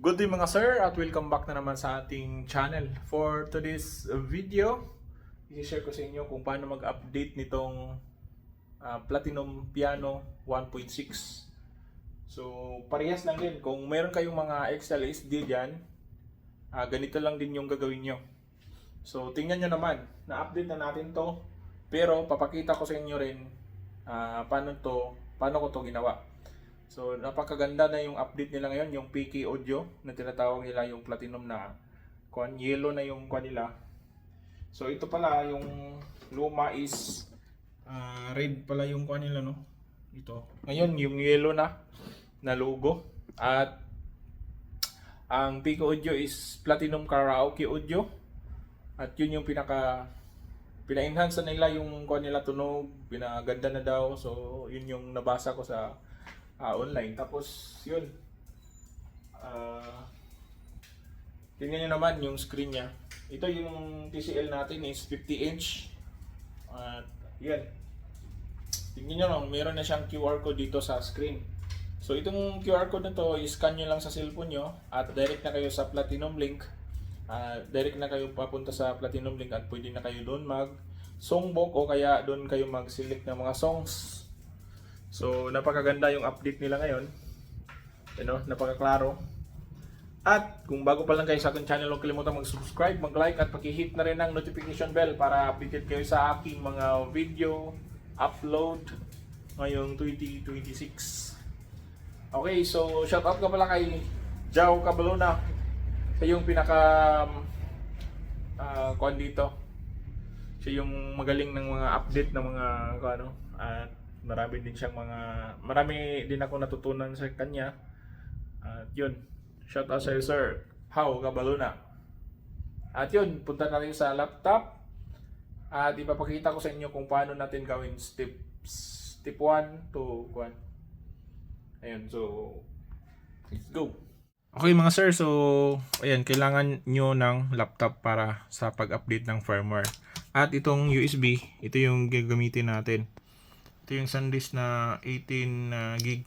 Good day mga sir at welcome back na naman sa ating channel. For today's video, i-share ko sa inyo kung paano mag-update nitong Platinum Piano 1.6. So parehas lang din. Kung meron kayong mga XLSD dyan, ganito lang din yung gagawin nyo. So tingnan nyo naman, na-update na natin to. Pero papakita ko sa inyo rin paano ko to ginawa. So napakaganda na yung update nila ngayon, yung PK Audio na tinatawag nila yung Platinum na yellow na yung nila. So ito pala yung luma is red pala yung nila, no. Ito. Ngayon yung yellow na logo, at ang PK Audio is Platinum Karaoke Audio, at yun yung pina-enhance na nila yung nila tunog, pinaganda na daw. So yun yung nabasa ko sa online. Tapos yun, tingnan nyo naman yung screen nya. Ito yung TCL natin is 50 inch, at yan, tingnan nyo lang, meron na siyang QR code dito sa screen. So itong QR code na to, i-scan nyo lang sa cellphone nyo at direct na kayo sa Platinum Link. Direct na kayo papunta sa Platinum Link at pwede na kayo doon mag songbook o kaya doon kayo mag-select ng mga songs. So napakaganda yung update nila ngayon, napakaklaro. At kung bago pa lang kayo sa aking channel, huwag kalimutan mag-subscribe, mag-like at paki-hit na rin ang notification bell para updated kayo sa aking mga video upload ngayong 2026. Okay, so shout out ka pala kay Jao Cabalona. Siya yung pinaka dito. Siya yung magaling ng mga update ng mga at marami din ako natutunan sa kanya. At yun, shout out sa iyo sir, How Cabalona. At yun, punta na rin sa laptop at ipapakita ko sa inyo kung paano natin gawin step 1 to 1. Ayun, so let's go. Okay mga sir, so ayan, kailangan nyo ng laptop para sa pag-update ng firmware. At itong USB, ito yung gagamitin natin. Ito yung SanDisk na 18 gig.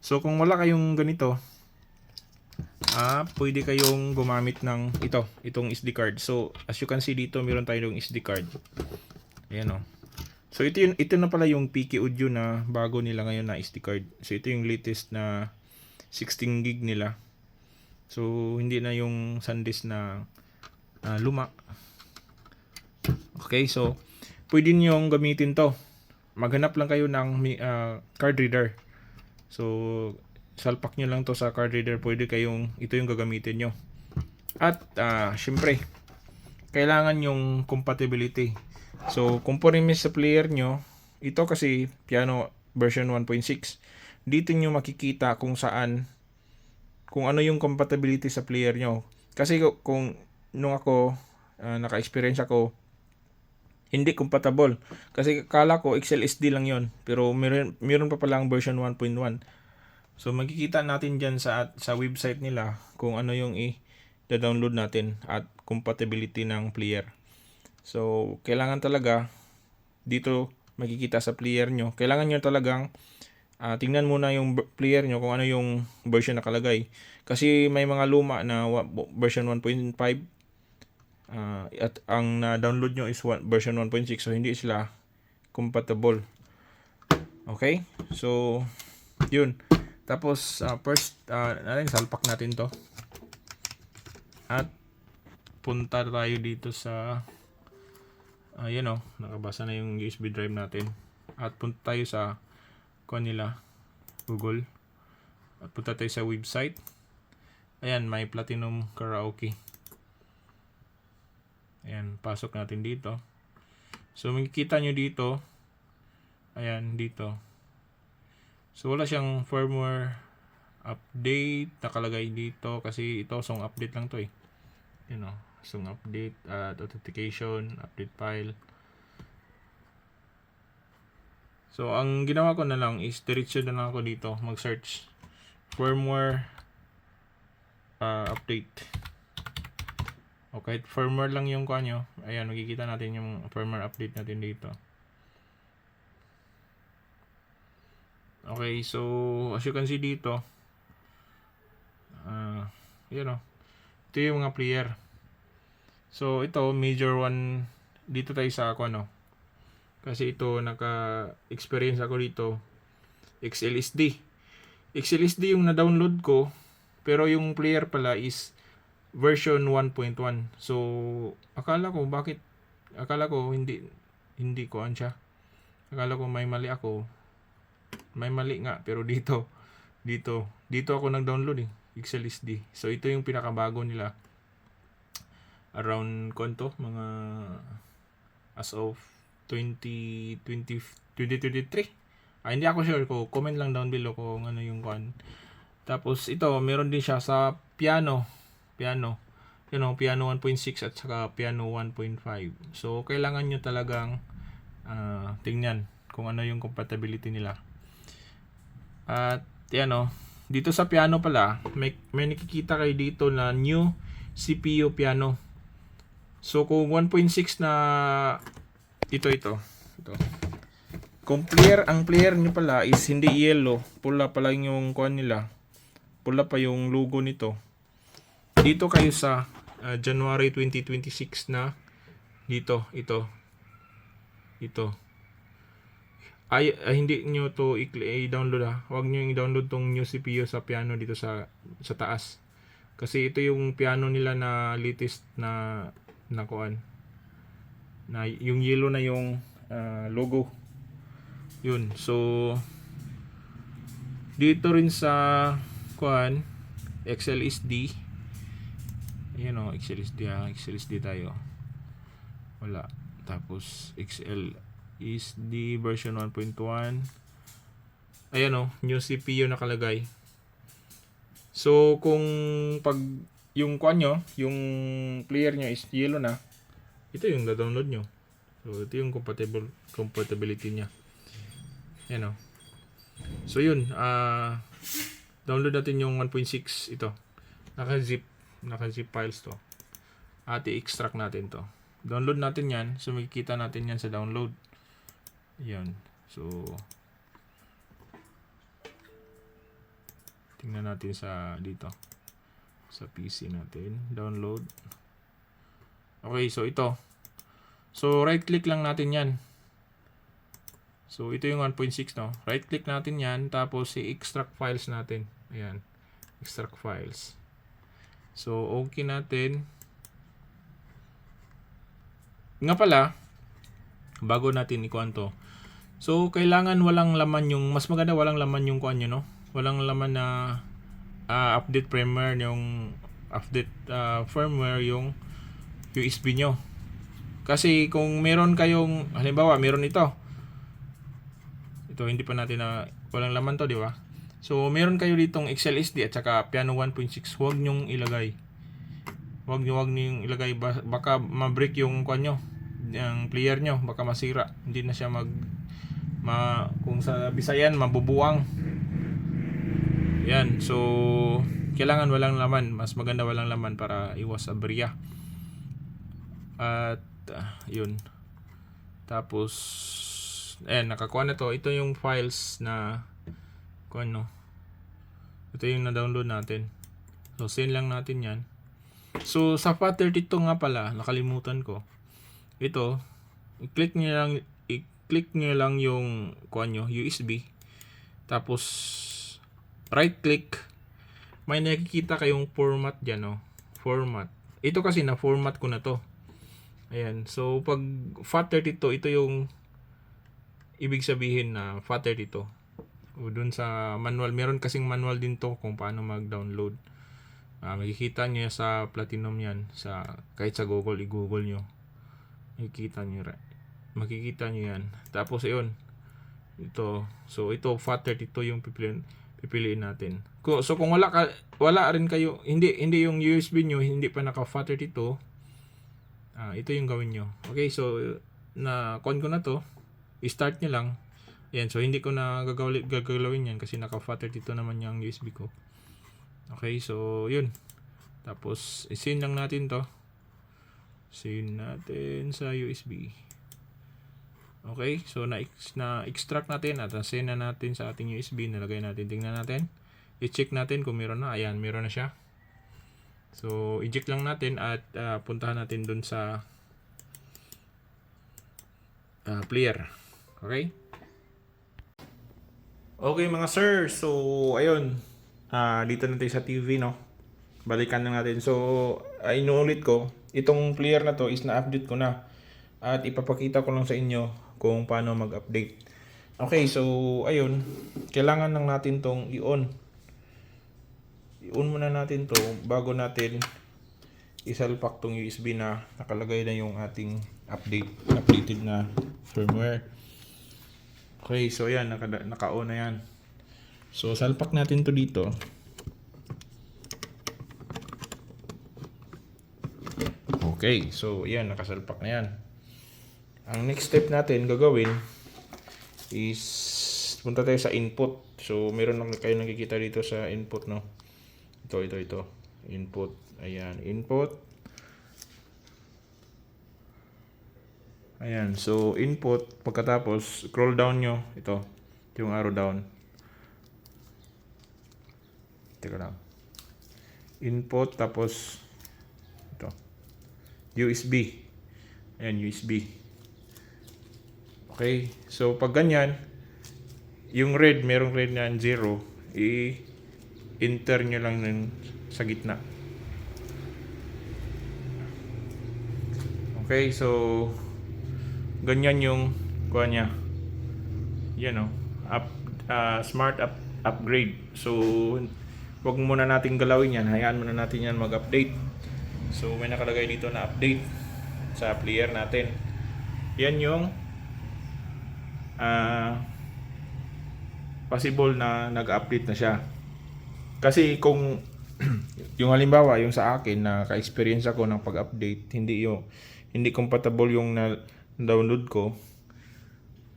So kung wala kayong ganito, pwede kayong gumamit ng itong SD card. So as you can see dito, meron tayong SD card. Ayan o. So ito na pala yung PK Audio na bago nila ngayon na SD card. So ito yung latest na 16 gig nila. So hindi na yung SanDisk na luma. Okay, so pwede nyo gamitin to. Maghanap lang kayo ng card reader. So salpak nyo lang to sa card reader, ito yung gagamitin nyo. At syempre kailangan yung compatibility. So conforme sa player nyo, ito kasi piano version 1.6, dito nyo makikita kung ano yung compatibility sa player nyo. Kasi kung nung ako naka-experience ako, hindi compatible. Kasi kala ko XLSD lang yon, pero meron pa palang version 1.1. So makikita natin dyan sa website nila kung ano yung i-download natin at compatibility ng player. So kailangan talaga dito makikita sa player nyo. Kailangan nyo talagang tingnan muna yung player nyo kung ano yung version nakalagay. Kasi may mga luma na version 1.5. At ang na-download nyo is version 1.6, so hindi sila compatible. Okay, so yun. Tapos first salpak natin to at punta tayo dito sa nakabasa na yung USB drive natin at punta tayo sa nila Google at punta tayo sa website. Ayan, may Platinum Karaoke. Ayan, pasok natin dito. So makikita nyo dito, ayan dito. So wala siyang firmware update nakalagay dito kasi ito song update lang to song update at authentication, update file. So ang ginawa ko na lang is diretso na lang ako dito mag-search firmware update. Okay, firmware lang yung nyo. Ayan, makikita natin yung firmware update natin dito. Okay, so as you can see dito, Ayan o. Ito yung mga player. So, ito, major one. Dito tayo sa ako, ano. Kasi ito, naka-experience ako dito. XLSD. XLSD yung na-download ko. Pero yung player pala is version 1.1. So, akala ko hindi ko siya. Akala ko may mali ako. May mali nga, pero dito ako nag-download eh. XLSD. So, ito yung pinakabago nila. Around mga as of 2023. Hindi ako sure ko. Comment lang down below kung ano yung kuan. Tapos ito, meron din siya sa piano. Piano 1.6 at saka piano 1.5. So, kailangan nyo talagang tingnan kung ano yung compatibility nila. At yan o, dito sa piano pala, may nakikita kayo dito na new CPU piano. So, kung 1.6 na ito. Kung ang player nyo pala is hindi yellow, pula pala yung kuan nila. Pula pa yung logo nito. Dito kayo sa January 2026 na ito. Hindi nyo to i-download Huwag nyo i-download tong new CPU sa piano dito sa taas. Kasi ito yung piano nila na latest na kuan. Na yung yellow na yung logo. Yun. So dito rin sa kuan XLSD. Ayan o, XLSD tayo. Wala. Tapos XLSD version 1.1. Ayan o, new CPU nakalagay. So kung pag yung kuan nyo, yung player nyo is yellow na, ito yung na-download nyo. So ito yung compatibility nya. Ayan o. So yun, download natin yung 1.6 ito. Naka-zip files to. At i-extract natin to. Download natin yan. So makikita natin yan sa download. Yan. So tingnan natin sa dito. Sa PC natin. Download. Okay, so ito. So right click lang natin yan. So ito yung 1.6 no. Right click natin yan. Tapos i-extract files natin. Ayan. Extract files. So, okay natin. Nga pala, bago natin ikuan to. So, kailangan walang laman yung, mas maganda walang laman yung kuan nyo, no? Walang laman na update firmware yung, firmware yung USB nyo. Kasi kung meron kayong, halimbawa, meron ito. Ito, hindi pa natin walang laman to, di ba? So, meron kayo ditong XLSD at saka piano 1.6. Huwag nyong ilagay. Huwag nyong ilagay. Baka ma-break yung kuan nyo, yung player nyo. Baka masira. Hindi na siya kung sa Bisayan, mabubuang. Yan. So, kailangan walang laman. Mas maganda walang laman para iwas aberya. At, yun. Tapos, nakakuha na to. Ito yung files na kuan no. Ito yung na-download natin. So, send lang natin yan. So, sa FAT32 nga pala, nakalimutan ko. Ito, i-click nyo lang yung kuan nyo, USB. Tapos, right click. May nakikita kayong format dyan, no? Format. Ito kasi na-format ko na to. Ayan. So, pag FAT32, ito yung ibig sabihin na FAT32. Doon sa manual, meron kasing manual din to kung paano mag-download. Makikita nyo sa Platinum yan, kahit sa Google, i-google nyo. Makikita nyo yan. Tapos yun, ito FAT32 yung pipiliin natin. So kung wala rin kayo, hindi yung USB nyo, hindi pa naka FAT32, ito yung gawin nyo. Okay, so na-con ko na to, i-start nyo lang. Yan, so hindi ko na gagalawin yan kasi naka FAT32 naman yung USB ko. Okay, so yun. Tapos i-send lang natin to. Send natin sa USB. Okay, so na-extract natin at send na natin sa ating USB. Nalagay natin, tingnan natin. I-check natin kung meron na. Ayan, meron na siya. So, eject lang natin at puntahan natin dun sa player. Okay? Okay mga sir, so ayun, dito na tayo sa TV, no? Balikan na natin. So, inuulit ko, itong player na to is na-update ko na. At ipapakita ko lang sa inyo kung paano mag-update. Okay, so ayun, kailangan lang natin tong i-on. I-on muna natin to bago natin isalpak tong USB na nakalagay na yung ating updated na firmware. Okay, so ayan, naka-on na yan. So, salpak natin to dito. Okay, so ayan, nakasalpak na yan. Ang next step natin gagawin is punta tayo sa input. So, meron lang kayo nakikita dito sa input, no? Ito. Input. Ayan, input. Ayan, so input. Pagkatapos, scroll down nyo. Ito yung arrow down. Teka lang. Input, tapos ito. USB. Ayan, USB. Okay, so pag ganyan, yung red, merong red na 0, i-enter nyo lang sa gitna. Okay, so ganyan yung kuha niya. Yan o, smart upgrade. So, wag muna natin galawin yan. Hayaan muna natin yan mag-update. So, may nakalagay dito na update sa player natin. Yan yung possible na nag-update na siya. Kasi kung yung halimbawa, yung sa akin na ka-experience ako ng pag-update, hindi compatible yung na-download ko.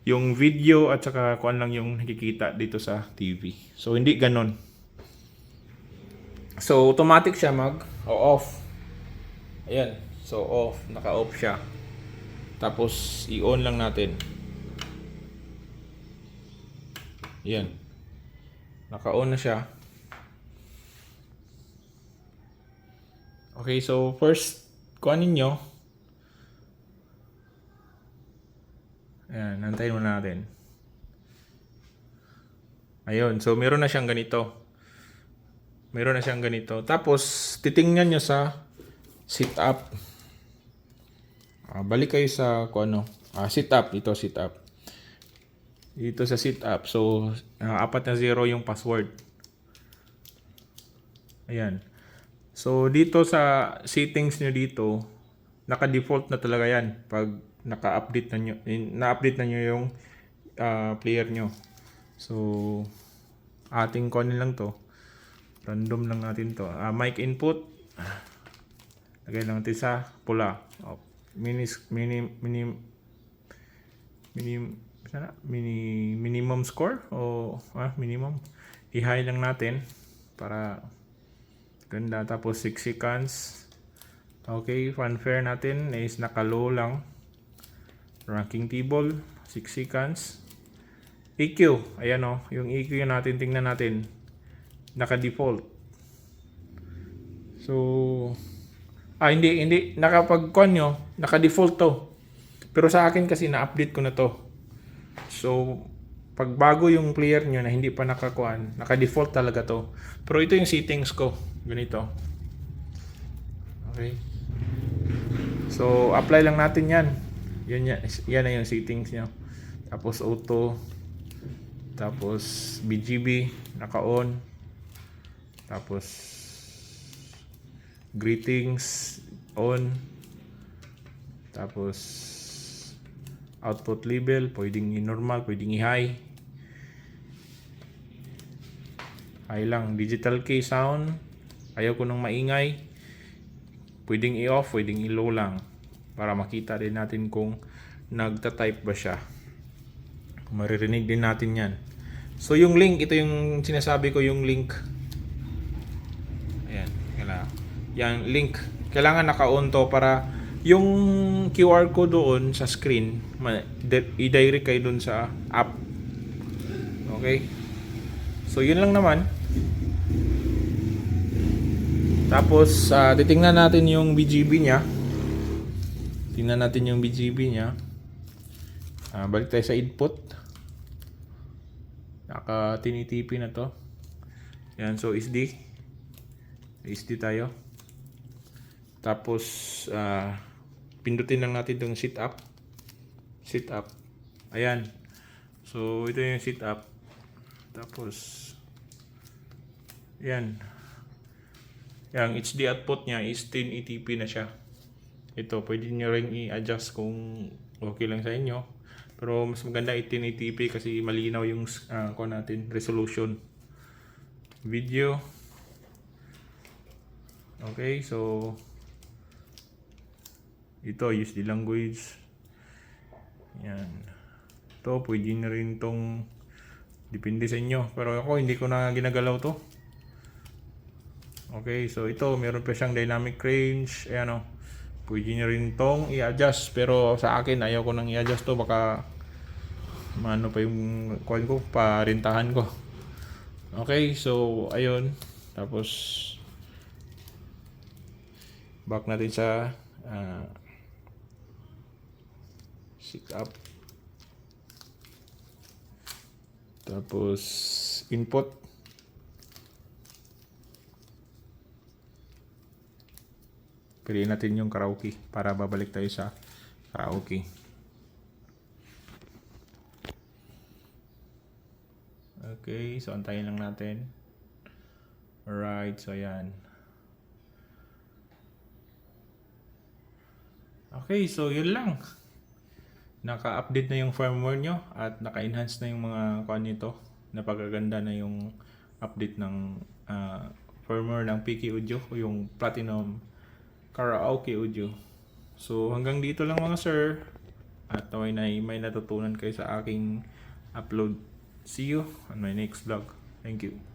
Yung video at saka kuan lang yung nakikita dito sa TV. So hindi ganon. So automatic siya mag-off. Ayan. So off, naka-off siya. Tapos i-on lang natin. Ayan. Naka-on na siya. Okay, so first kuanin nyo. Ayan, nantayin muna natin. Ayun, so meron na siyang ganito. Tapos, titingnan nyo sa setup. Balik kayo sa setup. Ito, setup. Dito sa setup. So, 4 na 0 yung password. Ayan. So, dito sa settings nyo dito, naka-default na talaga yan. Pag na-update na nyo yung player nyo. So, ating kunin lang to. Random lang natin to. Mic input. Lagay lang natin sa pula. Minimum score o minimum. I-high lang natin para ganda. Tapos 6 seconds. Okay, fanfare natin is naka-low lang. Ranking table 6 seconds. EQ, ayan o, yung EQ natin, tingnan natin. Naka-default. So, hindi nakapag-con nyo, naka-default to. Pero sa akin kasi na-update ko na to. So, pag bago yung player nyo na hindi pa naka-con, naka-default talaga to. Pero ito yung settings ko, ganito. Okay. So, apply lang natin yan. Yan na yung settings nyo. Tapos auto. Tapos BGB, naka-on. Tapos greetings, on. Tapos output label, pwedeng i-normal, pwedeng i-high. High lang. Digital key sound, ayaw ko nang maingay. Pwedeng i-off, pwedeng i-low lang. Para makita din natin kung nagta-type ba siya. Maririnig din natin yan. So yung link, ito yung sinasabi ko, yung link. Ayan, yan link. Kailangan naka-on to para yung QR code doon sa screen, i-direct kayo doon sa app. Okay? So yun lang naman. Tapos, titingnan natin yung BGB niya. Tingnan natin yung BGB niya. Balik tayo sa input. Naka 1080p na to. Yan, so SD. SD tayo. Tapos, pindutin lang natin itong sit up. Sit up. Ayan. So, ito yung sit up. Tapos, yan. Yung HD output niya is 1080p na siya. Ito, pwede nyo rin i-adjust kung okay lang sa inyo. Pero mas maganda 1080p kasi malinaw yung natin, resolution. Video. Okay, so ito, use the language. Yan. Ito, pwede nyo rin tong depende sa inyo. Pero ako, hindi ko na ginagalaw to. Okay, so ito, meron pa siyang dynamic range. Ayan o. Pwede nyo rin tong i-adjust. Pero sa akin, ayaw ko nang i-adjust to. Baka maano pa yung coin ko, parintahan ko. Okay, so ayun. Tapos back natin sa sit up. Tapos input. Piliin natin yung karaoke para babalik tayo sa karaoke. Okay, so antayin lang natin. Alright, so ayan. Okay, so yun lang. Naka-update na yung firmware nyo at naka-enhance na yung mga kuan nito. Napagaganda na yung update ng firmware ng PK Audio o yung Platinum Karaoke Audio. So hanggang dito lang mga sir. At naway na may natutunan kayo sa aking upload. See you on my next vlog. Thank you.